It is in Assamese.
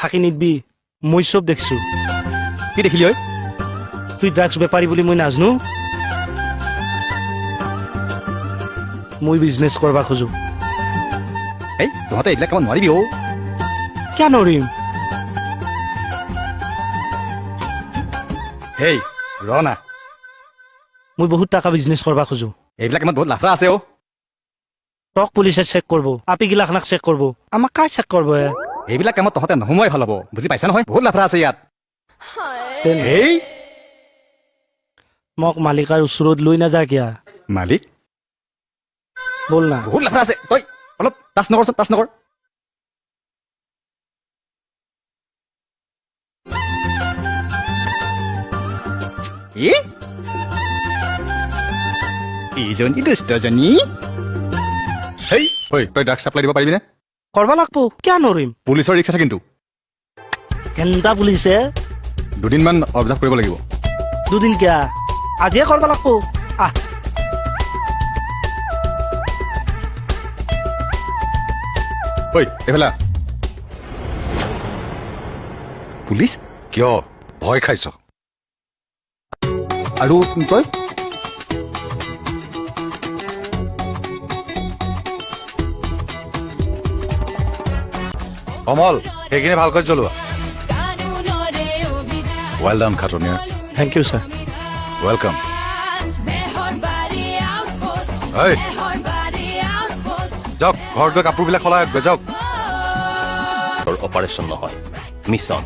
ফাঁকি নিদবি মই চব দেখছো কি দেখিলি ঐ তুই ড্ৰাগছ বেপাৰী বুলি মই নাজনো মই বিজনেছ কৰবা খোজো এই তহঁতে এইবিলাক কামত নোৱাৰিবি অ' কিয় নৰিম হেই ৰ না মই বহুত টকা বিজনেছ কৰবা খোজো এইবিলাক কামত বহুত লাফৰা আছে অ' টক পুলিচে চেক কৰিব আপিগিলাখনাক চেক কৰিব আমাক কাই চেক কৰিব এইবিলাক কামত তহঁতে নোসোমোৱাই ভাল হ'ব বুজি পাইছা নহয় বহুত লাফৰা আছে ইয়াত এই মোক মালিকাৰ ওচৰত লৈ নাযা কিয়া মালিক বল না বহুত লাফৰা আছে তই অলপ টাচ নকৰচোন টাচ নকৰ ইজনী দুষ্টজনী হেই ঐ তই ড্ৰাগছ চাপ্লাই দিব পাৰিবিনে কৰবা লাগব কিয় নৰিম পুলিচৰ ৰিক্স আছে কিন্তু কেনটা পুলিচে দুদিনমান অবজাৰ্ভ কৰিব লাগিব দুদিন কিয়া আজিয়ে কৰবা লাগব আহ ঐ এইফালে পুলিচ কিয় ভয় খাইছ আৰু তই অমল সেইখিনি ভালকৈ চলোৱা well done Khataniar thank you sir welcome ঐ যাওক ঘৰত গৈ কাপোৰবিলাক সলাই গৈ যাওক অপাৰেশ্যন নহয় মিছন